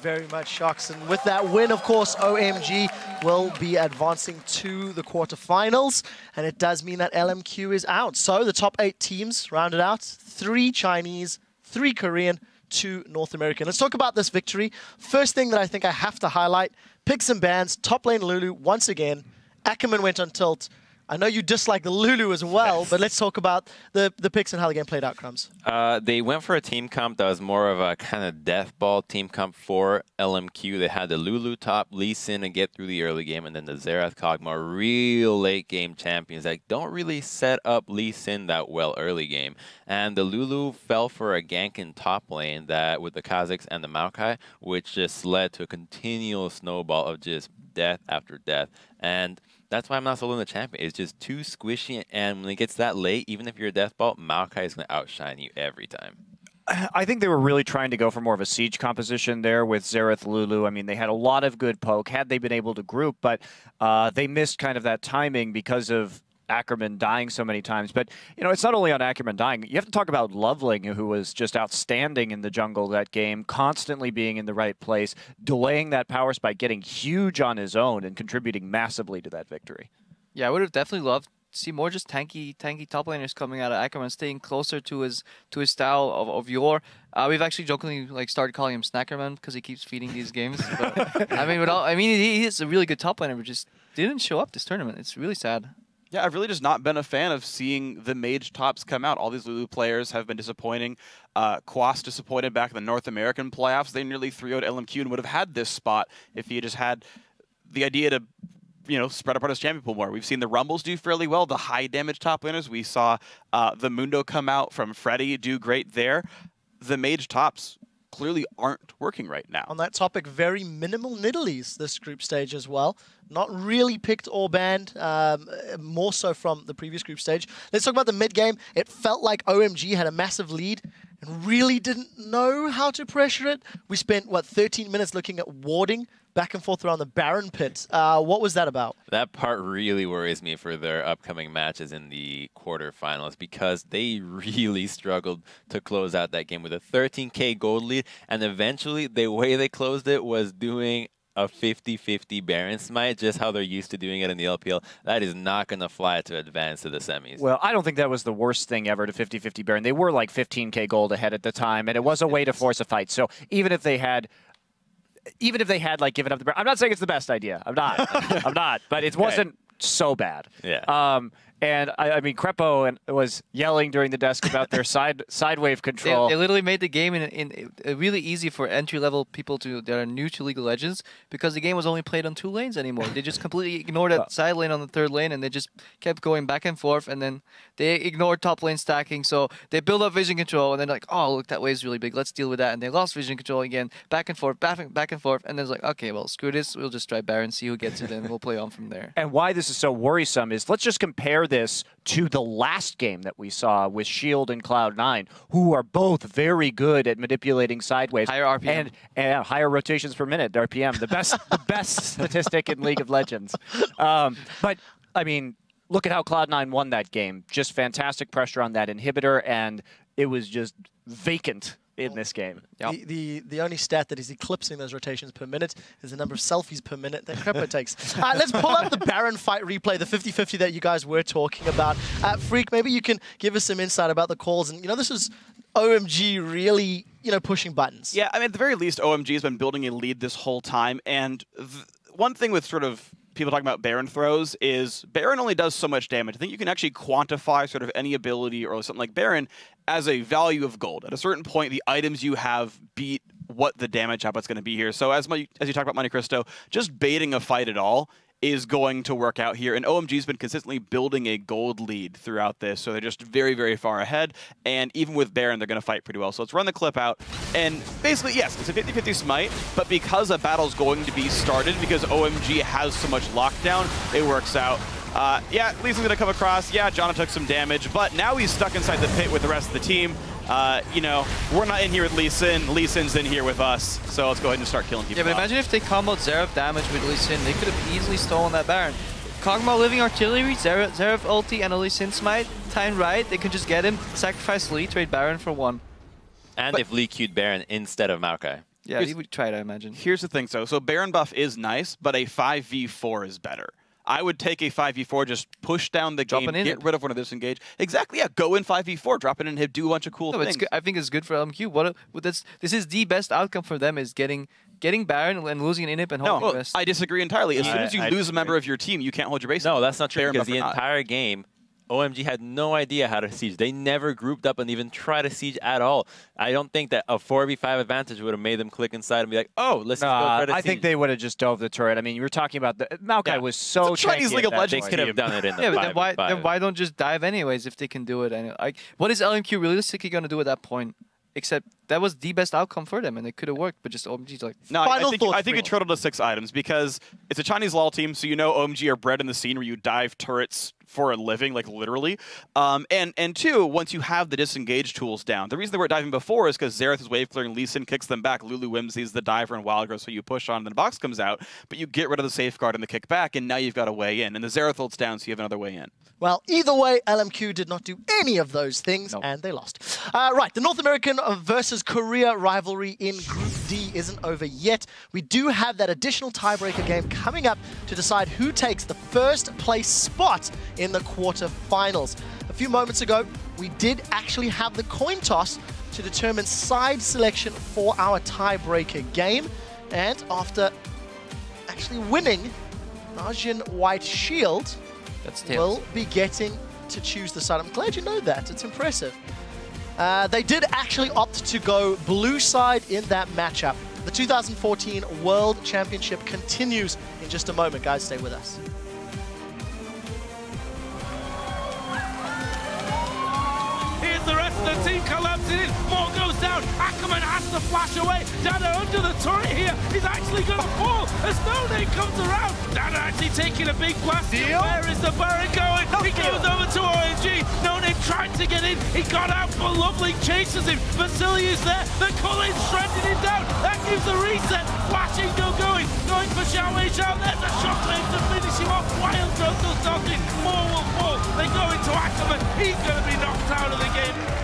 very much, Shocks. And with that win, of course, OMG will be advancing to the quarterfinals. And it does mean that LMQ is out. So the top 8 teams rounded out. 3 Chinese, 3 Korean, 2 North American. Let's talk about this victory. First thing that I think I have to highlight, picks and bans, top lane Lulu once again. Ackerman went on tilt. I know you dislike the Lulu as well, but let's talk about the picks and how the game played out, Crumbs. They went for a team comp that was more of a kind of death ball team comp for LMQ. They had the Lulu top, Lee Sin, and get through the early game, and then the Xerath Kog'Maw, real late game champions that don't really set up Lee Sin that well early game. And the Lulu fell for a gank in top lane that with the Kazakhs and the Maokai, which just led to a continual snowball of just death after death. And that's why I'm not sold on the champion. It's just too squishy, and when it gets that late, even if you're a death ball, Maokai is going to outshine you every time. I think they were really trying to go for more of a siege composition there with Xerath, Lulu. I mean, they had a lot of good poke had they been able to group, but they missed kind of that timing because of Ackerman dying so many times. But, you know, it's not only on Ackerman dying. You have to talk about Loveling, who was just outstanding in the jungle that game, constantly being in the right place, delaying that power spike, getting huge on his own, and contributing massively to that victory. Yeah, I would have definitely loved to see more just tanky top laners coming out of Ackerman, staying closer to his style of yore. We've actually jokingly started calling him Snackerman because he keeps feeding these games. But, I mean, he is a really good top laner, but just didn't show up this tournament. It's really sad. Yeah, I've really just not been a fan of seeing the mage tops come out. All these Lulu players have been disappointing. Quas disappointed back in the North American playoffs. They nearly 3-0'd LMQ and would have had this spot if he had just had the idea to, you know, spread apart his champion pool more. We've seen the Rumbles do fairly well, the high damage top laners. We saw the Mundo come out from Freddy, do great there. The mage tops clearly aren't working right now. On that topic, very minimal Nidalee this group stage as well. Not really picked or banned, more so from the previous group stage. Let's talk about the mid game. It felt like OMG had a massive lead and really didn't know how to pressure it. We spent, what, 13 minutes looking at warding back and forth around the Baron pit. What was that about? That part really worries me for their upcoming matches in the quarterfinals because they really struggled to close out that game with a 13K gold lead, and eventually the way they closed it was doing a 50-50 Baron smite, just how they're used to doing it in the LPL. That is not going to fly to advance to the semis. Well, I don't think that was the worst thing ever to 50-50 Baron. They were like 15K gold ahead at the time, and it was a way to force a fight. So even if they had like given up the Baron, I'm not saying it's the best idea. I'm not. I'm not. But it wasn't so bad. Yeah. And I mean, Crepo was yelling during the desk about their side wave control. They literally made the game really easy for entry-level people that are new to League of Legends because the game was only played on 2 lanes anymore. They just completely ignored that side lane on the 3rd lane, and they just kept going back and forth, and then they ignored top lane stacking. So they build up vision control, and then like, oh, look, that wave's really big. Let's deal with that. And they lost vision control again, back and forth, back and forth. And then it's like, okay, well, screw this. We'll just try Baron, see who gets it, and we'll play on from there. And why this is so worrisome is let's just compare this to the last game that we saw with Shield and Cloud9, who are both very good at manipulating sideways. Higher RPM. And higher rotations per minute, RPM, the best statistic in League of Legends. But, I mean, look at how Cloud9 won that game. Just fantastic pressure on that inhibitor, and it was just vacant in this game. Yep. The only stat that is eclipsing those rotations per minute is the number of selfies per minute that Crepo takes. Let's pull up the Baron fight replay, the 50-50 that you guys were talking about. Freak, maybe you can give us some insight about the calls. And, you know, this is OMG really, you know, pushing buttons. Yeah, I mean, at the very least, OMG has been building a lead this whole time. And one thing with sort of people talking about Baron throws is Baron only does so much damage. I think you can actually quantify sort of any ability or something like Baron as a value of gold. At a certain point, the items you have beat what the damage output's going to be here. So as you talk about Monte Cristo, just baiting a fight at all is going to work out here. And OMG's been consistently building a gold lead throughout this, so they're just very, very far ahead. And even with Baron, they're going to fight pretty well. So let's run the clip out. And basically, yes, it's a 50-50 smite, but because a battle's going to be started, because OMG has so much lockdown, it works out. Yeah, Lee Sin's going to come across. Yeah, Jana took some damage, but now he's stuck inside the pit with the rest of the team. You know, we're not in here with Lee Sin. Lee Sin's in here with us. So let's go ahead and start killing people. Yeah, but imagine if they comboed Xerath damage with Lee Sin. They could have easily stolen that Baron. Kog'Maw living artillery, Xerath ulti, and a Lee Sin smite. Timed right, they can just get him, sacrifice Lee, trade Baron for 1. And if Lee queued Baron instead of Maokai. Yeah, he would try it, I imagine. Here's the thing, so Baron buff is nice, but a 5v4 is better. I would take a 5v4, just push down the game, get rid of one of disengage. Exactly, yeah. Go in 5v4, drop it in hip, do a bunch of cool things. I think it's good for LMQ. This is the best outcome for them, is getting Baron and losing an inhib and holding your base. I disagree entirely. As soon as you lose a member of your team, you can't hold your base. No, that's not true, Baron because buff the or not. entire game, OMG had no idea how to siege. They never grouped up and even tried to siege at all. I don't think that a 4v5 advantage would have made them click inside and be like, oh, let's just go try to siege. I think they would have just dove the turret. I mean, you were talking about the Maokai was so Chinese League of Legends. They could have done it in the but then why don't just dive anyways if they can do it? What is LMQ realistically going to do at that point? Except that was the best outcome for them, and it could have worked, but just OMG's like... No, I think it turtled to 6 items, because it's a Chinese LoL team, so you know OMG are bred in the scene where you dive turrets for a living, like literally. And 2, once you have the disengage tools down, the reason they were diving before is because Xerath is wave clearing, Lee Sin kicks them back, Lulu Whimsy's the diver and Wildgrow, so you push on and then the box comes out, but you get rid of the safeguard and the kickback, and now you've got a way in. And the Xerath ult's down, so you have another way in. Well, either way, LMQ did not do any of those things, and they lost. Right, the North American versus Korea rivalry in Group D isn't over yet. We do have that additional tiebreaker game coming up to decide who takes the first place spot in the quarterfinals. A few moments ago, we did actually have the coin toss to determine side selection for our tiebreaker game. And after actually winning, Najin White Shield will be getting to choose the side. I'm glad you know that. It's impressive. They did actually opt to go blue side in that matchup. The 2014 World Championship continues in just a moment. Guys, stay with us. Here's the rest of the team collapsing in. More goes down. Ackerman has to flash away. Dada under the turret here. He's actually going to fall as No Name comes around. Dada actually taking a big blast. Where is the Baron going? He goes over to OMG. No Name tried to get in. He got out, but Lovely chases him. Vasily is there. The Cullen's shredding him down. That gives the reset. Flashing, no going. Going for Xiao Wei Xiao. There's a shockwave to finish him off. Wild Joker's knocking. More will fall. They go into Ackerman. He's going to be knocked out of the game.